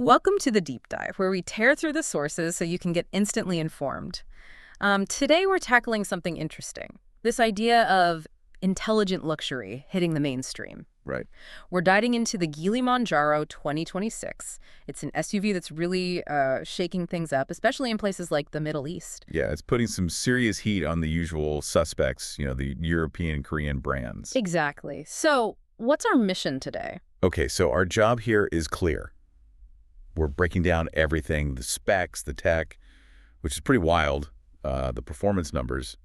Welcome to the Deep Dive, where we tear through the sources so you can get instantly informed. Today we're tackling something interesting, this idea of intelligent luxury hitting the mainstream. Right. We're diving into the Geely Monjaro 2026. It's an SUV that's really shaking things up, especially in places like the Middle East. Yeah, it's putting some serious heat on the usual suspects, the European and Korean brands. Exactly. So what's our mission today? Okay, so our job here is clear. We're breaking down everything, the specs, the tech, which is pretty wild, the performance numbers.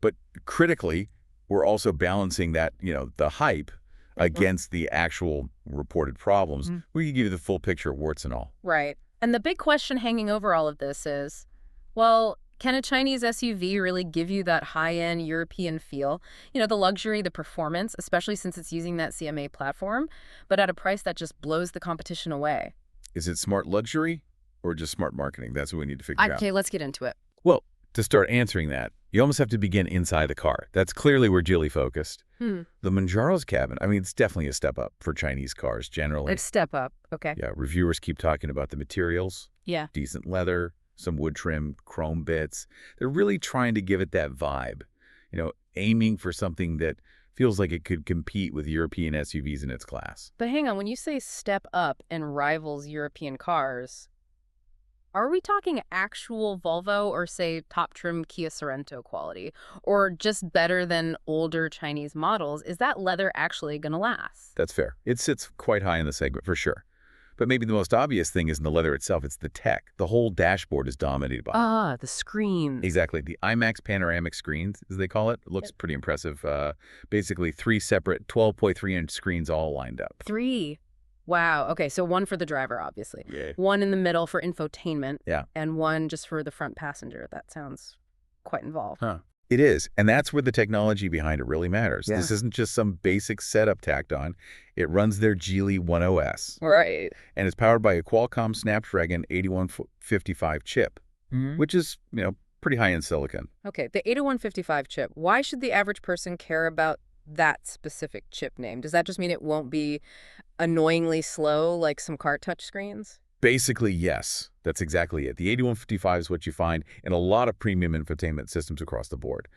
But critically, we're also balancing that, the hype against the actual reported problems. We can give you the full picture, warts and all. Right. And the big question hanging over all of this is, well, can a Chinese SUV really give you that high-end European feel? The luxury, the performance, especially since it's using that CMA platform, but at a price that just blows the competition away. Is it smart luxury or just smart marketing? That's what we need to figure out. Okay, let's get into it. Well, to start answering that, you almost have to begin inside the car. That's clearly where Geely focused. The Monjaro's cabin, it's definitely a step up for Chinese cars generally. A step up, okay. Yeah, reviewers keep talking about the materials. Yeah. Decent leather, some wood trim, chrome bits. They're really trying to give it that vibe, aiming for something that feels like it could compete with European SUVs in its class. But hang on, when you say step up and rivals European cars, are we talking actual Volvo or, say, top trim Kia Sorento quality? Or just better than older Chinese models? Is that leather actually going to last? That's fair. It sits quite high in the segment, for sure. But maybe the most obvious thing isn't the leather itself, it's the tech. The whole dashboard is dominated by the screens. Exactly. The IMAX panoramic screens, as they call it. It looks pretty impressive. Basically, 3 separate 12.3-inch screens all lined up. 3? Wow. Okay, so one for the driver, obviously. Yeah. One in the middle for infotainment. Yeah. And one just for the front passenger. That sounds quite involved. Huh. It is, and that's where the technology behind it really matters. Yeah. This isn't just some basic setup tacked on. It runs their Geely One OS. Right. And it's powered by a Qualcomm Snapdragon 8155 chip, which is, pretty high-end silicon. Okay, the 8155 chip. Why should the average person care about that specific chip name? Does that just mean it won't be annoyingly slow like some car touchscreens? Basically, yes. That's exactly it. The 8155 is what you find in a lot of premium infotainment systems across the board.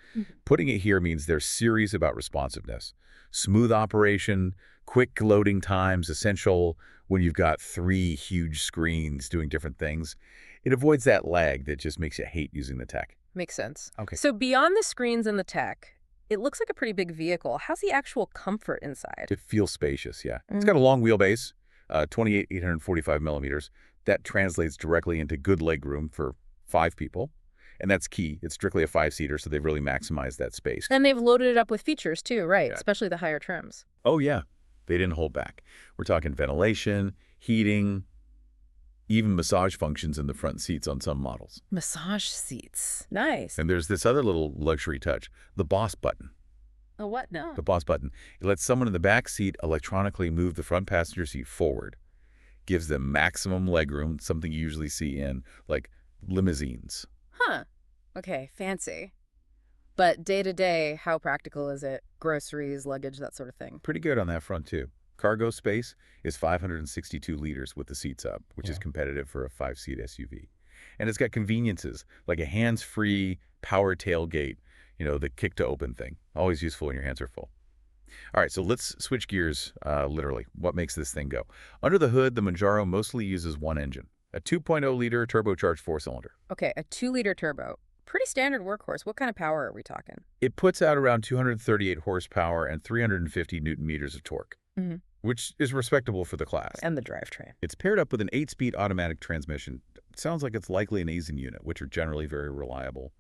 Putting it here means they're serious about responsiveness. Smooth operation, quick loading times, essential when you've got 3 huge screens doing different things. It avoids that lag that just makes you hate using the tech. Makes sense. Okay. So beyond the screens and the tech, it looks like a pretty big vehicle. How's the actual comfort inside? It feels spacious, yeah. It's got a long wheelbase, 28,845 millimeters. That translates directly into good legroom for 5 people. And that's key. It's strictly a 5-seater, so they've really maximized that space. And they've loaded it up with features too, right? Yeah. Especially the higher trims. Oh, yeah. They didn't hold back. We're talking ventilation, heating, even massage functions in the front seats on some models. Massage seats. Nice. And there's this other little luxury touch, the boss button. Oh, what? No. The boss button. It lets someone in the back seat electronically move the front passenger seat forward. Gives them maximum legroom, something you usually see in, like, limousines. Huh. Okay, fancy. But day-to-day, how practical is it? Groceries, luggage, that sort of thing. Pretty good on that front, too. Cargo space is 562 liters with the seats up, which is competitive for a 5-seat SUV. And it's got conveniences, like a hands-free power tailgate, the kick-to-open thing. Always useful when your hands are full. All right, so let's switch gears, literally. What makes this thing go? Under the hood, the Monjaro mostly uses one engine, a 2.0-liter turbocharged 4-cylinder. Okay, a 2-liter turbo. Pretty standard workhorse. What kind of power are we talking? It puts out around 238 horsepower and 350 newton-meters of torque, which is respectable for the class. And the drivetrain. It's paired up with an 8-speed automatic transmission. It sounds like it's likely an AISIN unit, which are generally very reliable.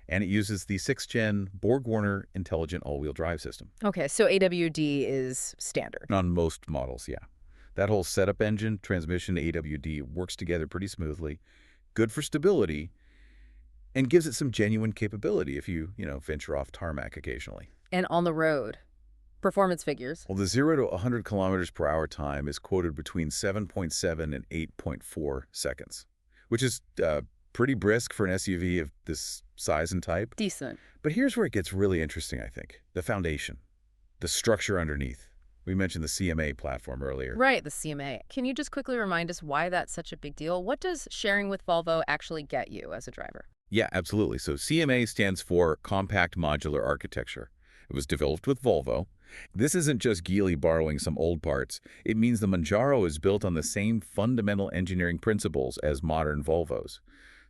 And it uses the 6th-gen BorgWarner Intelligent All-Wheel Drive system. Okay, so AWD is standard. On most models, yeah. That whole setup engine, transmission, AWD works together pretty smoothly, good for stability, and gives it some genuine capability if you, venture off tarmac occasionally. And on the road, performance figures. Well, the 0 to 100 kilometers per hour time is quoted between 7.7 and 8.4 seconds, which is pretty brisk for an SUV of this size and type. Decent. But here's where it gets really interesting, I think. The foundation, the structure underneath. We mentioned the CMA platform earlier. Right, the CMA. Can you just quickly remind us why that's such a big deal? What does sharing with Volvo actually get you as a driver? Yeah, absolutely. So CMA stands for Compact Modular Architecture. It was developed with Volvo. This isn't just Geely borrowing some old parts. It means the Monjaro is built on the same fundamental engineering principles as modern Volvos.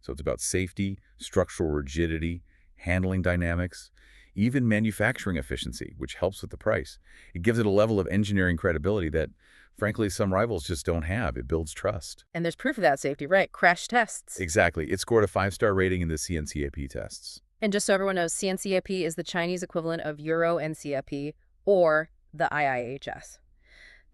So it's about safety, structural rigidity, handling dynamics, even manufacturing efficiency, which helps with the price. It gives it a level of engineering credibility that, frankly, some rivals just don't have. It builds trust. And there's proof of that safety, right? Crash tests. Exactly. It scored a 5-star rating in the CNCAP tests. And just so everyone knows, CNCAP is the Chinese equivalent of Euro NCAP or the IIHS.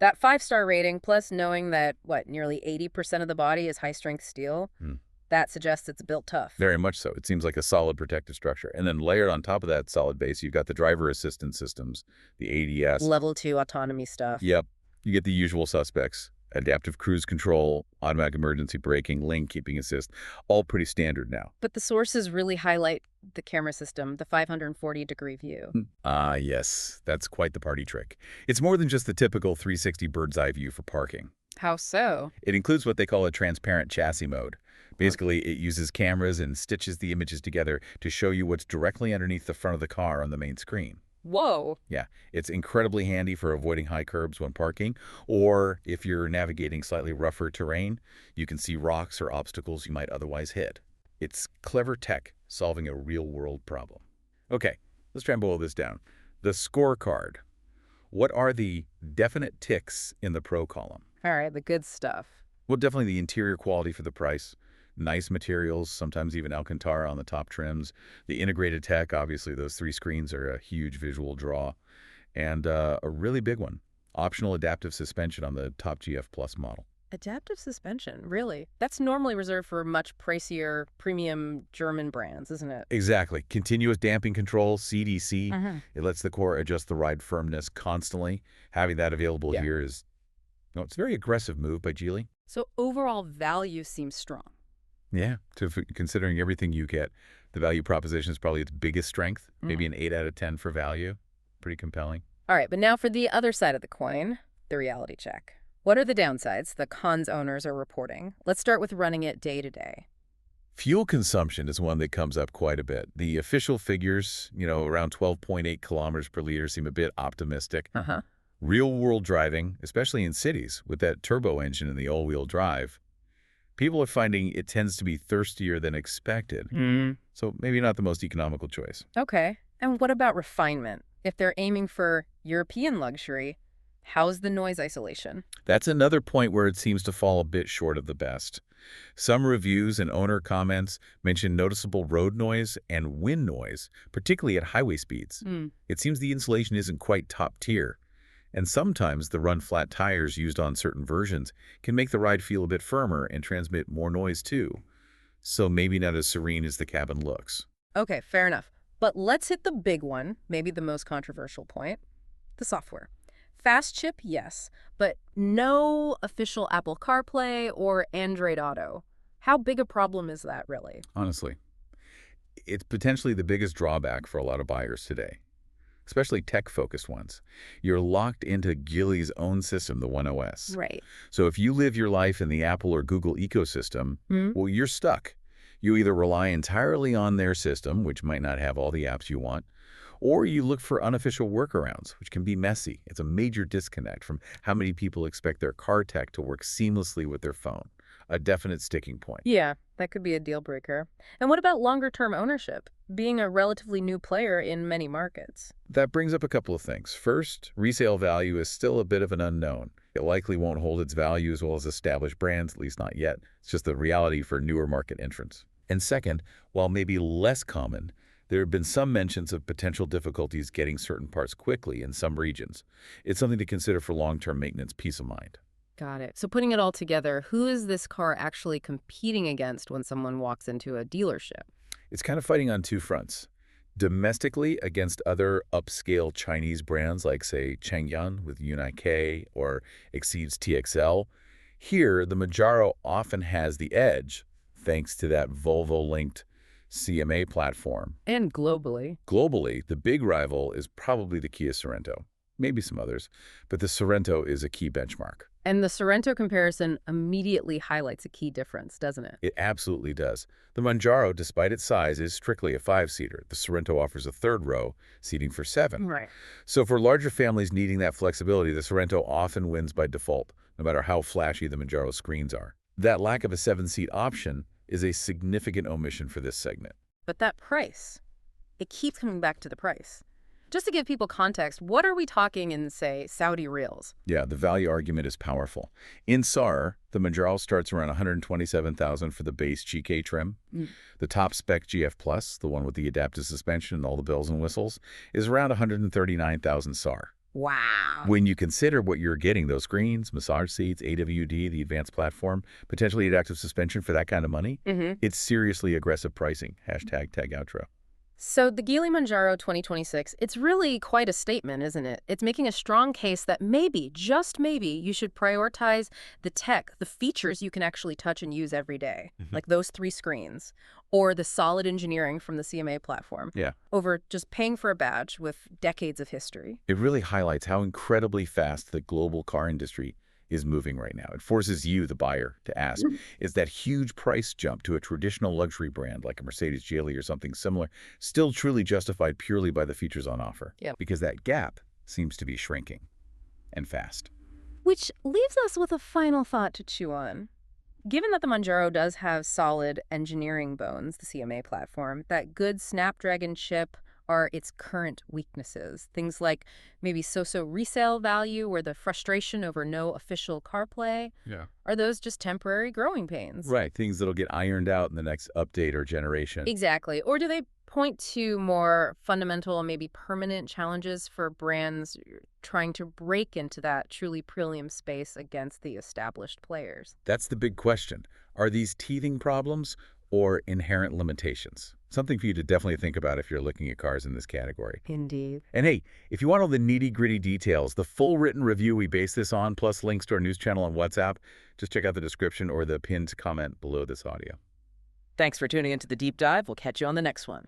That 5-star rating, plus knowing that, nearly 80% of the body is high-strength steel, Hmm. that suggests it's built tough. Very much so. It seems like a solid protective structure. And then layered on top of that solid base, you've got the driver assistance systems, the ADS. Level 2 autonomy stuff. Yep. You get the usual suspects. Adaptive cruise control, automatic emergency braking, lane keeping assist, all pretty standard now. But the sources really highlight the camera system, the 540-degree view. Ah, yes. That's quite the party trick. It's more than just the typical 360 bird's eye view for parking. How so? It includes what they call a transparent chassis mode. Basically, it uses cameras and stitches the images together to show you what's directly underneath the front of the car on the main screen. Whoa. Yeah, it's incredibly handy for avoiding high curbs when parking, or if you're navigating slightly rougher terrain, you can see rocks or obstacles you might otherwise hit. It's clever tech solving a real-world problem. Okay, let's try and boil this down. The scorecard. What are the definite ticks in the pro column? All right, the good stuff. Well, definitely the interior quality for the price. Nice materials, sometimes even Alcantara on the top trims. The integrated tech, obviously those 3 screens are a huge visual draw. And a really big one, optional adaptive suspension on the top GF Plus model. Adaptive suspension, really? That's normally reserved for much pricier, premium German brands, isn't it? Exactly. Continuous damping control, CDC. Mm-hmm. It lets the core adjust the ride firmness constantly. Having that available here is, it's a very aggressive move by Geely. So overall value seems strong. Yeah, considering everything you get, the value proposition is probably its biggest strength, maybe an 8 out of 10 for value. Pretty compelling. All right, but now for the other side of the coin, the reality check. What are the downsides the cons owners are reporting? Let's start with running it day to day. Fuel consumption is one that comes up quite a bit. The official figures, around 12.8 kilometers per liter seem a bit optimistic. Uh-huh. Real-world driving, especially in cities with that turbo engine and the all-wheel drive, people are finding it tends to be thirstier than expected. So maybe not the most economical choice. Okay. And what about refinement? If they're aiming for European luxury, how's the noise isolation? That's another point where it seems to fall a bit short of the best. Some reviews and owner comments mention noticeable road noise and wind noise, particularly at highway speeds. It seems the insulation isn't quite top tier. And sometimes the run-flat tires used on certain versions can make the ride feel a bit firmer and transmit more noise too. So maybe not as serene as the cabin looks. Okay, fair enough. But let's hit the big one, maybe the most controversial point, the software. Fast chip, yes, but no official Apple CarPlay or Android Auto. How big a problem is that, really? Honestly, it's potentially the biggest drawback for a lot of buyers today, especially tech-focused ones. You're locked into Geely's own system, the One OS. Right. So if you live your life in the Apple or Google ecosystem, well, you're stuck. You either rely entirely on their system, which might not have all the apps you want, or you look for unofficial workarounds, which can be messy. It's a major disconnect from how many people expect their car tech to work seamlessly with their phone. A definite sticking point. Yeah, that could be a deal breaker. And what about longer-term ownership, being a relatively new player in many markets? That brings up a couple of things. First, resale value is still a bit of an unknown. It likely won't hold its value as well as established brands, at least not yet. It's just the reality for newer market entrants. And second, while maybe less common, there have been some mentions of potential difficulties getting certain parts quickly in some regions. It's something to consider for long-term maintenance peace of mind. Got it. So putting it all together, who is this car actually competing against when someone walks into a dealership? It's kind of fighting on 2 fronts. Domestically against other upscale Chinese brands like, say, Chang'an with Yunai K or Exceed's TXL. Here, the Monjaro often has the edge thanks to that Volvo-linked CMA platform. And globally. Globally, the big rival is probably the Kia Sorento. maybe some others, but the Sorento is a key benchmark. And the Sorento comparison immediately highlights a key difference, doesn't it? It absolutely does. The Monjaro, despite its size, is strictly a five-seater. The Sorento offers a third row, seating for seven. Right. So for larger families needing that flexibility, the Sorento often wins by default, no matter how flashy the Monjaro screens are. That lack of a seven-seat option is a significant omission for this segment. But that price, it keeps coming back to the price. Just to give people context, what are we talking in, say, Saudi riyals? Yeah, the value argument is powerful. In SAR, the Monjaro starts around $127,000 for the base GK trim. The top spec GF Plus, the one with the adaptive suspension and all the bells and whistles, is around $139,000 SAR. Wow. When you consider what you're getting, those screens, massage seats, AWD, the advanced platform, potentially adaptive suspension for that kind of money, it's seriously aggressive pricing. Hashtag tag outro. So the Geely Monjaro 2026, it's really quite a statement, isn't it? It's making a strong case that maybe, just maybe, you should prioritize the tech, the features you can actually touch and use every day, like those 3 screens, or the solid engineering from the CMA platform, over just paying for a badge with decades of history. It really highlights how incredibly fast the global car industry is moving right now. It forces you, the buyer, to ask, is that huge price jump to a traditional luxury brand like a Mercedes Geely or something similar still truly justified purely by the features on offer? Because that gap seems to be shrinking, and fast. Which leaves us with a final thought to chew on. Given that the Monjaro does have solid engineering bones, the CMA platform, that good Snapdragon chip are its current weaknesses. Things like maybe so-so resale value or the frustration over no official CarPlay. Are those just temporary growing pains? Right, things that'll get ironed out in the next update or generation. Exactly. Or do they point to more fundamental, maybe permanent challenges for brands trying to break into that truly premium space against the established players? That's the big question. Are these teething problems or inherent limitations? Something for you to definitely think about if you're looking at cars in this category. Indeed. And hey, if you want all the nitty-gritty details, the full written review we base this on, plus links to our news channel on WhatsApp, just check out the description or the pinned comment below this audio. Thanks for tuning into the deep dive. We'll catch you on the next one.